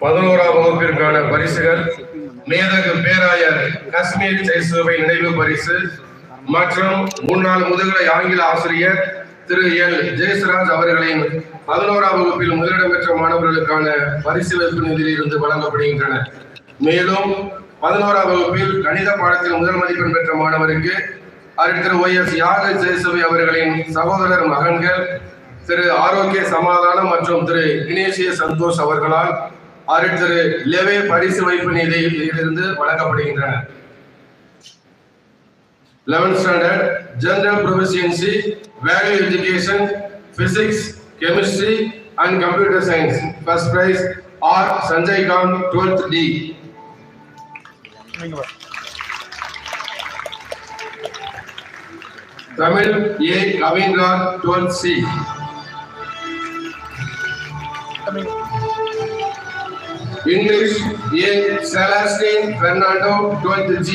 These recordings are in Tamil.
11ஆம் வகுப்பிற்கான பரிசுகள் மேதகு பேராயர் காஷ்மீர் ஜெயசூவை நினைவு பரிசு மற்றும் முன்னாள் முதுகலை ஆங்கில ஆசிரியர் திரு எல் ஜெயசுராஜ் அவர்களின் 11ஆம் வகுப்பில் முதலிடம் பெற்ற மாணவர்களுக்கான பரிசு வைப்பு நிதியிலிருந்து வழங்கப்படுகின்றன. மேலும் 11ஆம் வகுப்பில் கணித பாடத்தில் முதல் மதிப்பெண் பெற்ற மாணவருக்கு திரு OS யாக ஜெயசூவை அவர்களின் சகோதரர் மகன்கள் திரு ஆரோக்கிய சமாதானம் மற்றும் திரு இனேசிய சந்தோஷ் அவர்களால் திரு லெவே பரிசு வைப்பு நிதியிலிருந்து வழங்கப்படுகின்றன. 11th standard general proficiency, value education, physics, chemistry and computer science. First prize R Sanjay Khan, 12th D. Tamil A Kavindra, 12th C. English A Celestine Fernando, 12th G.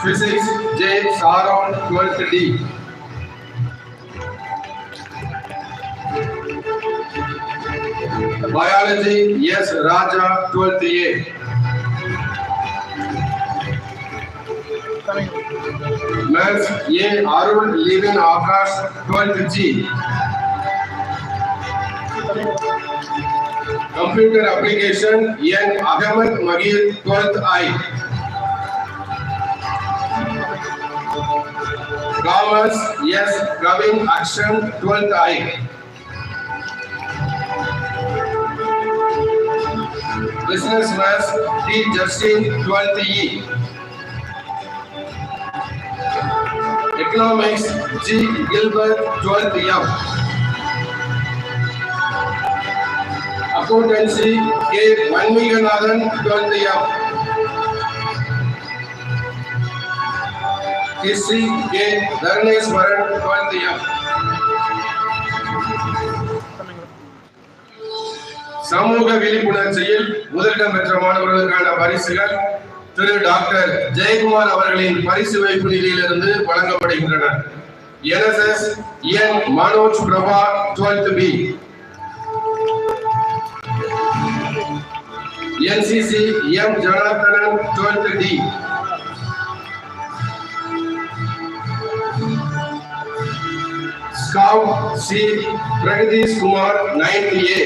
Physics J Saron, 12th D. Biology S Raja, 12th A. Maths A Arun Levin Akash, 12th G. Computer application N Ahmed Magir, 12th I. Commerce S Gavin Akshan, 12th I. Business Maths D Justin, 12th E. Economics G Gilbert, 12th F. Accountancy K Vanmiganathan, 12th F. History K Dharneswaran, 12th F. சமூக விழிப்புணர்ச்சியில் முதலிடம் பெற்ற மாணவர்களுக்கான பரிசுகள் திரு டாக்டர் ஜெயக்குமார் அவர்களின் பரிசு வைப்பு நிதியிலிருந்து வழங்கப்படுகின்றன. NSS N Manoj Prabha, 12th B. NCC M Janarthanan, 12th D. Scout C Pragadish Kumar, 9th A.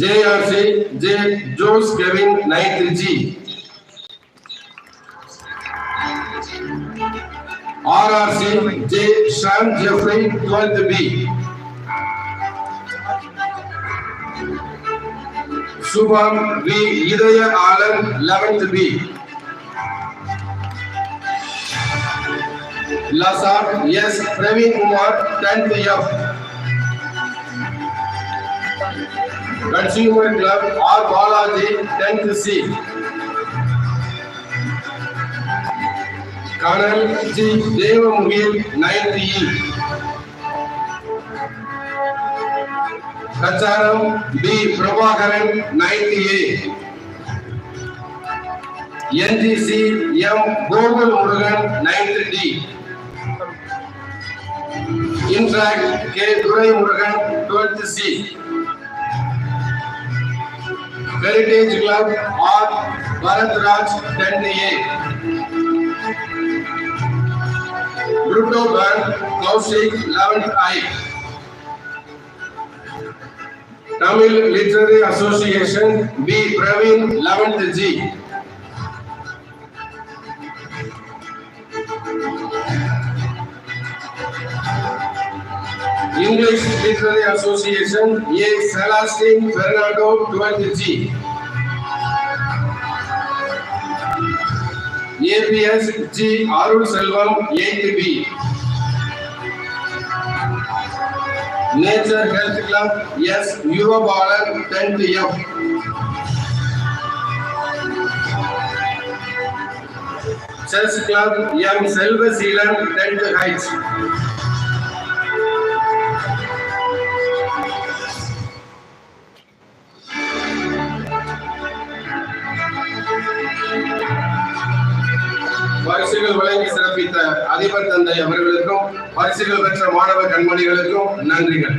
JRC J Jose Kevin, 9th G. RRC J Sham Jeffrey, 12th B. Subham V Idaya Alan, 11th B. Lasar S Praveen Kumar, 10th F. Consumer Club R Balaji, 10th C. Colonel G Devamugil, 9th E. Kacharam B Prabhakaran, 9th A. NGC M Gogol Murugan, 9th D. Interact K Durai Murugan, 12th C. Heritage Club R Bharat Raj, 10th A. Brutto Bank Kaushik, 11th I. Tamil Literary Association B Praveen, 11th G. English Literary Association A Celestine Fernando, 12th G. APS G Arul Selvam, 8th B. Nature Health Club S Yuva Balan, 10th F. Chess Club M Selva Sealan, 10th H. பரிசு பரிசுகள் வழங்கி சிறப்பித்த அதிபர் தந்தை அவர்களுக்கும் பரிசுகள் பெற்ற மாணவ கண்மணிகளுக்கும் நன்றிகள்.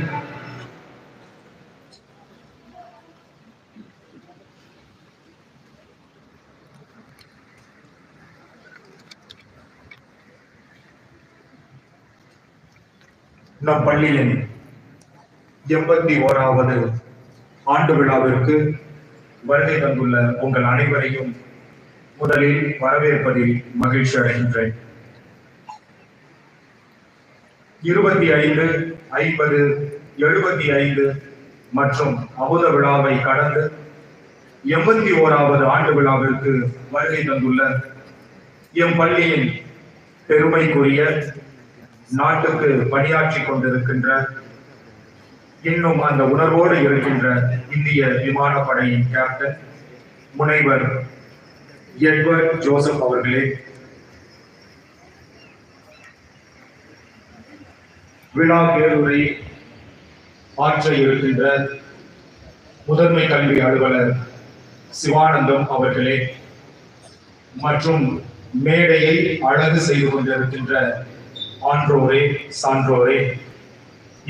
நம் பள்ளியின் 81வது ஆண்டு விழாவிற்கு வருகை தந்துள்ள உங்கள் அனைவரையும் முதலில் வரவேற்பதில் மகிழ்ச்சி அடைகின்றேன். 25, 50, 75 மற்றும் அமுத விழாவை கடந்து 81வது ஆண்டு விழாவிற்கு வருகை தந்துள்ள எம் பள்ளியின் பெருமைக்குரிய, நாட்டுக்கு பணியாற்றி கொண்டிருக்கின்ற, இன்னும் அந்த உணர்வோடு இருக்கின்ற இந்திய விமானப்படையின் கேப்டன் முனைவர் எட்வர்ட் ஜோசப் அவர்களே, விழா பேருரை ஆற்ற இருக்கின்ற முதன்மை கல்வி அலுவலர் சிவானந்தம் அவர்களே, மற்றும் மேடையை அழகு செய்து கொண்டிருக்கின்ற ஆன்றோரே, சான்றோரே,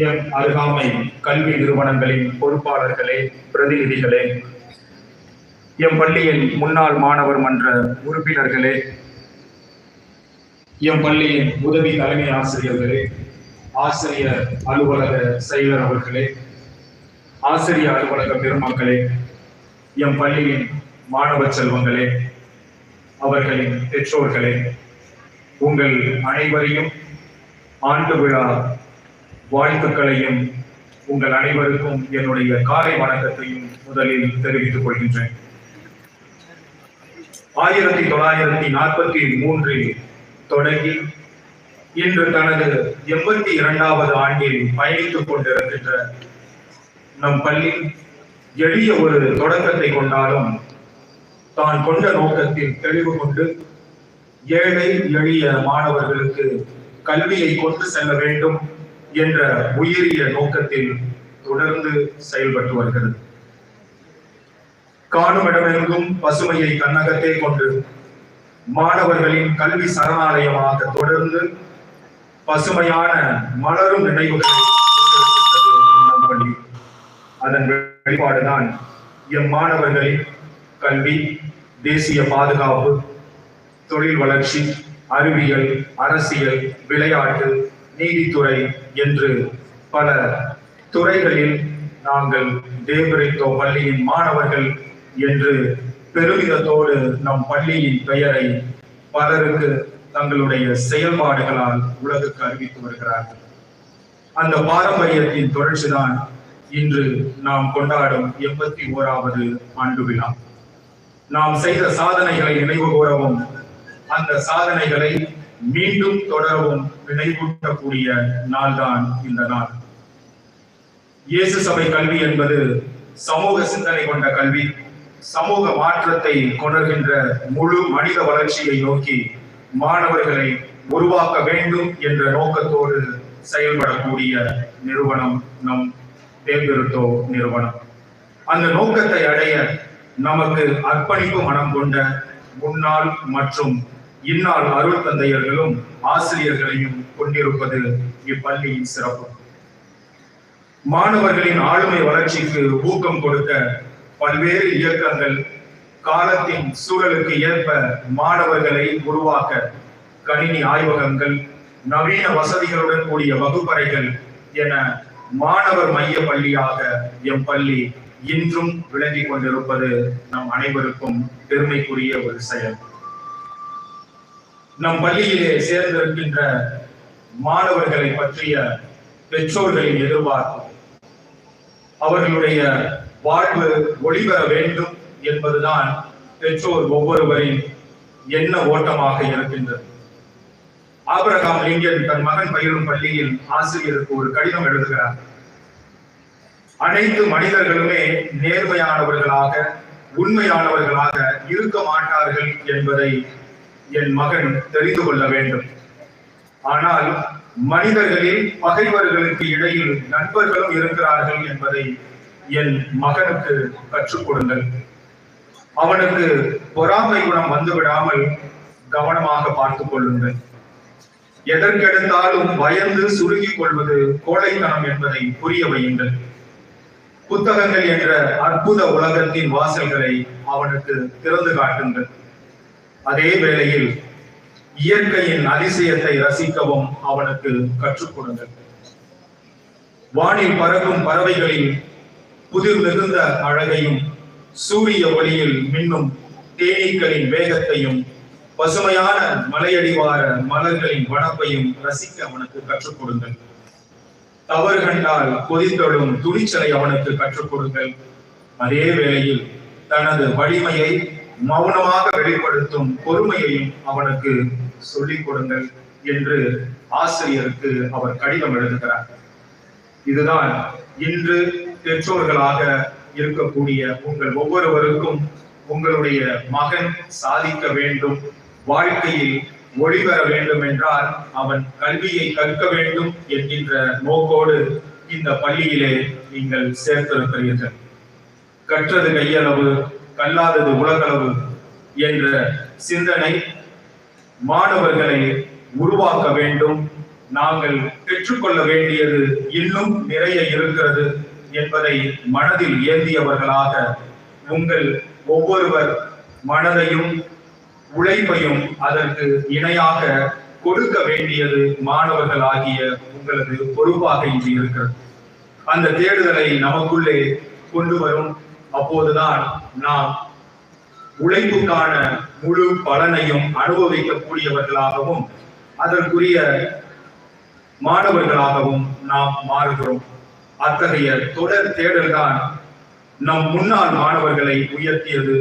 எம் அருகாமை கல்வி நிறுவனங்களின் பொறுப்பாளர்களே, பிரதிநிதிகளே, எம் பள்ளியின் முன்னாள் மாணவர் மன்ற உறுப்பினர்களே, எம் பள்ளியின் உதவி தலைமை ஆசிரியர்களே, ஆசிரியர் அலுவலக செயலர் அவர்களே, ஆசிரியர் அலுவலக பெருமக்களே, எம் பள்ளியின் மாணவ செல்வங்களே, அவர்களின் பெற்றோர்களே, உங்கள் அனைவரையும் ஆண்டு விழா வாழ்த்துக்களையும் உங்கள் அனைவருக்கும் என்னுடைய காலை வணக்கத்தையும் முதலில் தெரிவித்துக் கொள்கின்றேன். 1943 தொடங்கி இன்று தனது 82வது ஆண்டில் பயணித்துக் கொண்டிருக்கின்ற நம் பள்ளி எளிய ஒரு தொடக்கத்தை கொண்டாலும் தான் கொண்ட நோக்கத்தில் தெளிவு கொண்டு ஏழை எளிய மாணவர்களுக்கு கல்வியை கொண்டு செல்ல வேண்டும் என்ற உயரிய நோக்கத்தில் தொடர்ந்து செயல்பட்டு வருகிறது. காணும் இடமெங்கும் பசுமையை தன்னகத்தே கொண்டு மாணவர்களின் கல்வி சரணாலயமாக தொடர்ந்து பசுமையான மலரும் நினைவுகளை பள்ளி. அதன் வெளிப்பாடுதான் எம் மாணவர்களின் கல்வி, தேசிய பாதுகாப்பு, தொழில் வளர்ச்சி, அறிவியல், அரசியல், விளையாட்டு, நீதித்துறை என்று பல துறைகளில் நாங்கள் தேவரித்தோ பள்ளியின் மாணவர்கள் என்று பெருமிதத்தோடு நம் பள்ளியின் பெயரை பலருக்கு தங்களுடைய செயல்பாடுகளால் உலகுக்கு அறிவித்து வருகிறார்கள். அந்த பாரம்பரியத்தின் தொடர்ச்சிதான் இன்று நாம் கொண்டாடும் 81வது ஆண்டு விழா. நாம் செய்த சாதனைகளை நினைவு கூறவும், அந்த சாதனைகளை மீண்டும் தொடரவும் நினைவூட்டக்கூடிய நாள்தான் இந்த நாள். இயேசு சபை கல்வி என்பது சமூக சிந்தனை கொண்ட கல்வி, சமூக மாற்றத்தை கொணர்கின்ற முழு மனித வளர்ச்சியை நோக்கி மாணவர்களை உருவாக்க வேண்டும் என்ற நோக்கத்தோடு செயல்படக்கூடிய நிறுவனம் நம் தேர்ந்தெடுத்தோ நிறுவனம். அந்த நோக்கத்தை அடைய நமக்கு அர்ப்பணிப்பு மனம் கொண்ட முன்னாள் மற்றும் இந்நாள் அருள் தந்தையர்களும் ஆசிரியர்களையும் கொண்டிருப்பது இப்பள்ளியின் சிறப்பு. மாணவர்களின் ஆளுமை வளர்ச்சிக்கு ஊக்கம் கொடுக்க பல்வேறு இயக்கங்கள், காலத்தின் சூழலுக்கு ஏற்ப மாணவர்களை உருவாக்க கணினி ஆய்வகங்கள், நவீன வசதிகளுடன் கூடிய வகுப்பறைகள் என மாணவர் மைய பள்ளியாக எம் பள்ளி இன்றும் விளங்கிக் கொண்டிருப்பது நம் அனைவருக்கும் பெருமைக்குரிய ஒரு செயல். நம் பள்ளியிலே சேர்ந்திருக்கின்ற மாணவர்களை பற்றிய பெற்றோர்களின் எதிர்பார்ப்பு, அவர்களுடைய வாழ்வு ஒளிபெற வேண்டும் என்பதுதான் பெற்றோர் ஒவ்வொருவரின் எண்ண ஓட்டமாக இருக்கின்றது. ஆபிரகாம் லிங்கன் தன் மகன் பயிலும் பள்ளியில் ஆசிரியருக்கு ஒரு கடிதம் எழுதுகிறார். அனைத்து மனிதர்களுமே நேர்மையானவர்களாக, உண்மையானவர்களாக இருக்க மாட்டார்கள் என்பதை என் மகன் தெரிந்து கொள்ள வேண்டும். ஆனால் மனிதர்களில் பகைவர்களுக்கு இடையில் நண்பர்களும் இருக்கிறார்கள் என்பதை என் மகனுக்கு கற்றுக் கொடுங்கள். அவனுக்கு பொறாமை குணம் வந்துவிடாமல் கவனமாக பார்த்துக் கொள்ளுங்கள். எதற்கெடுத்தாலும் பயந்து சுருங்கிக் கொள்வது கோழைத்தனம் என்பதை புரிய வையுங்கள். புத்தகங்கள் என்ற அற்புத உலகத்தின் வாசல்களை அவனுக்கு திறந்து காட்டுங்கள். அதே வேளையில் இயற்கையின் அதிசயத்தை ரசிக்கவும் அவனுக்கு கற்றுக் கொடுங்கள். வானில் பறக்கும் பறவைகளில் புதிர் மிகுந்த அழகையும், சூரிய ஒளியில் மின்னும் தேனீக்களின் வேகத்தையும், பசுமையான மலையடிவார மலர்களின் வனப்பையும் ரசிக்க அவனுக்கு கற்றுக் கொடுங்கள். தவறு கண்டால் கொதித்தொழும் துணிச்சலை அவனுக்கு கற்றுக் கொடுங்கள். அதே வேளையில் தனது வலிமையை மௌனமாக வெளிப்படுத்தும் பொறுமையையும் அவனுக்கு சொல்லிக் கொடுங்கள் என்று ஆசிரியருக்கு அவர் கடிதம் எழுதுகிறார். இதுதான் இன்று பெற்றோர்களாக இருக்கக்கூடிய உங்கள் ஒவ்வொருவருக்கும் உங்களுடைய மகன் சாதிக்க வேண்டும், வாழ்க்கையில் ஒளிபெற வேண்டும் என்றால் அவன் கல்வியை கற்க வேண்டும் என்கின்ற நோக்கோடு இந்த பள்ளியிலே நீங்கள் சேர்த்திருக்கிறீர்கள். கற்றது கையளவு, கல்லாதது உலகளவு என்ற சிந்தனை மாணவர்களை உருவாக்க வேண்டும். நாங்கள் பெற்றுக்கொள்ள வேண்டியது இன்னும் நிறைய இருக்கிறது என்பதை மனதில் ஏந்தியவர்களாக உங்கள் ஒவ்வொருவர் மனதையும் உழைப்பையும் அதற்கு இணையாக கொடுக்க வேண்டியது மாணவர்கள் ஆகிய உங்களது பொறுப்பாக இன்று இருக்கிறது. அந்த தேடுதலை நமக்குள்ளே கொண்டு வரும். அப்போதுதான் நாம் உழைப்புக்கான முழு பலனையும் அனுபவிக்கக்கூடியவர்களாகவும் அதற்குரிய மாணவர்களாகவும் நாம் மாறுகிறோம். அத்தகைய தொடர் தேடல் தான் நம் முன்னாள் மாணவர்களை உயர்த்தியது.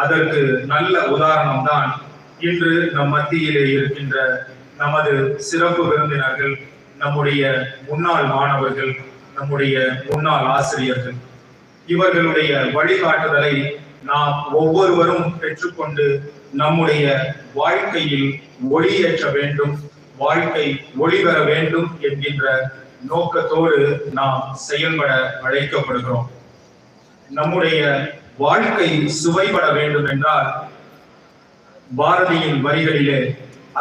அதற்கு நல்ல உதாரணம் தான் இன்று நம் மத்தியிலே இருக்கின்ற நமது சிறப்பு விருந்தினர்கள், நம்முடைய முன்னாள் மாணவர்கள், நம்முடைய முன்னாள் ஆசிரியர்கள். இவர்களுடைய வழிகாட்டுதலை நாம் ஒவ்வொருவரும் பெற்றுக்கொண்டு நம்முடைய வாழ்க்கையில் ஒளியேற்ற வேண்டும், வாழ்க்கை ஒளிபெற வேண்டும் என்கின்ற நோக்கத்தோடு நாம் செயல்பட அழைக்கப்படுகிறோம். நம்முடைய வாழ்க்கை சுவைபட வேண்டும் என்றால் பாரதியின் வரிகளிலே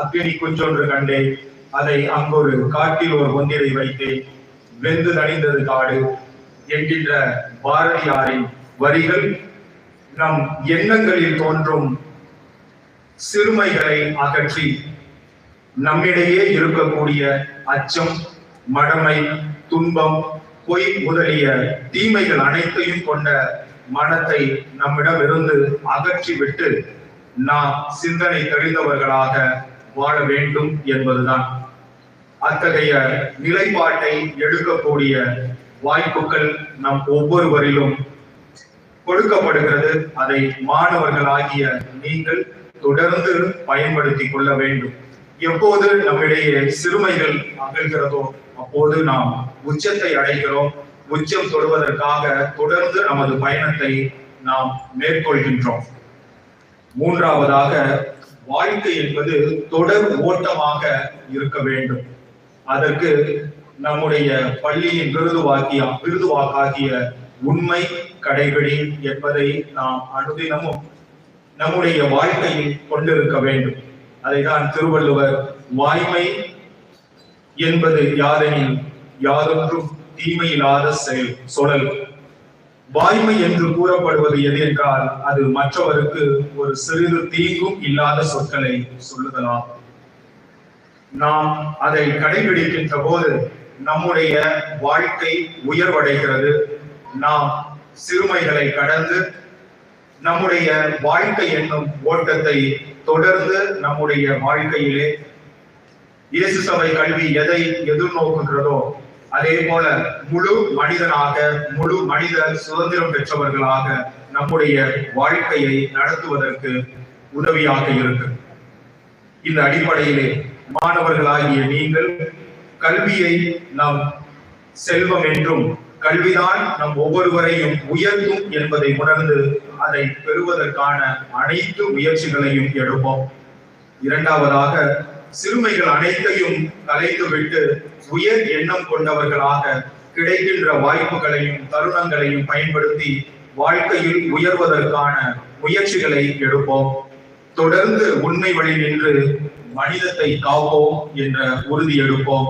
அக்கினி குஞ்சொன்று கண்டேன், அதை அங்கொரு காட்டில் ஒரு ஒன்றினை வைத்தேன், வெந்து தணிந்தது காடு என்கின்ற பாரதியாரின் வரிகள் நம் எண்ணங்களில் தோன்றும் சிறுமைகளை அகற்றி நம்மிடையே இருக்கக்கூடிய அச்சம், மடமை, துன்பம், பொய் முதலிய தீமைகள் அனைத்தையும் கொண்ட மனத்தை நம்மிடமிருந்து அகற்றிவிட்டு நாம் சிந்தனை தெளிந்தவர்களாக வாழ வேண்டும் என்பதுதான். அத்தகைய நிலைப்பாட்டை எடுக்கக்கூடிய வாய்ப்புகள் நம் ஒவ்வொருவரிலும் கொடுக்கப்படுகிறது. அதை மாணவர்களாகிய நீங்கள் தொடர்ந்து பயன்படுத்திக் கொள்ள வேண்டும். எப்போது நம்மிடையே சிறுமைகள் அகழ்கிறதோ அப்போது நாம் உச்சத்தை அடைகிறோம். உச்சம் தொடுவதற்காக தொடர்ந்து நமது பயணத்தை நாம் மேற்கொள்கின்றோம். மூன்றாவதாக, வாழ்க்கை என்பது தொடர் ஓட்டமாக இருக்க வேண்டும். அதற்கு நம்முடைய பள்ளியின் விருதுவாக்காகிய உண்மை கடைபிடி என்பதை நாம் அனுதினமும் நம்முடைய வாழ்க்கையில் கொண்டிருக்க வேண்டும். அதைதான் திருவள்ளுவர் வாய்மை என்பது யாதெனில் யாதொன்றும் தீமையில்லாத சொலல். வாய்மை என்று கூறப்படுவது எது என்றால் அது மற்றவருக்கு ஒரு சிறிது தீங்கும் இல்லாத சொற்களை சொல்லுதலாம். நாம் அதை கடைபிடிக்கின்ற போது நம்முடைய வாழ்க்கை உயர்வடைகிறது. நாம் சிறுமைகளை கடந்து நம்முடைய வாழ்க்கை என்னும் ஓட்டத்தை தொடர்ந்து நம்முடைய வாழ்க்கையிலே இயேசு சபை கல்வி எதை எதிர்நோக்குகிறதோ அதே போல முழு மனிதனாக, முழு மனித சுதந்திரம் பெற்றவர்களாக நம்முடைய வாழ்க்கையை நடத்துவதற்கு உதவியாக இருக்கு. இந்த அடிப்படையிலே மாணவர்களாகிய நீங்கள் கல்வியை நம் செல்வம் என்றும் கல்விதான் நம் ஒவ்வொருவரையும் உயர்த்தும் என்பதை உணர்ந்து அதை பெறுவதற்கான அனைத்து முயற்சிகளையும் எடுப்போம். இரண்டாவதாக, சிறுமைகள் அனைத்தையும் கலைத்துவிட்டு உயர் எண்ணம் கொண்டவர்களாக கிடைக்கின்ற வாய்ப்புகளையும் தருணங்களையும் பயன்படுத்தி வாழ்க்கையில் உயர்வதற்கான முயற்சிகளை எடுப்போம். தொடர்ந்து உண்மை வழி நின்று மனிதத்தை காப்போம் என்ற உறுதி எடுப்போம்.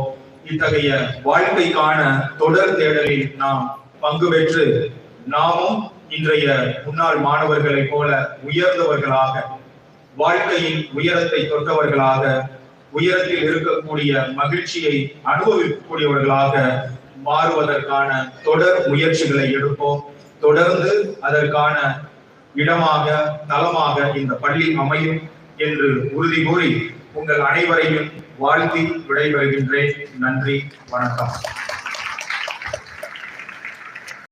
இத்தகைய வாழ்க்கைக்கான தொடர் தேடலில் நாம் பங்கு பெற்று நாமும் இன்றைய முன்னாள் மாணவர்களைப் போல உயர்ந்தவர்களாக, வாழ்க்கையின் உயரத்தை தொட்டவர்களாக, உயரத்தில் இருக்கக்கூடிய மகிழ்ச்சியை அனுபவிக்கக்கூடியவர்களாக மாறுவதற்கான தொடர் முயற்சிகளை எடுப்போம். தொடர்ந்து அதற்கான இடமாக, தளமாக இந்த பள்ளி அமையும் என்று உறுதி கூறி உங்கள் அனைவரையும் வாழ்த்தி விடைபெறுகின்றேன். நன்றி, வணக்கம்.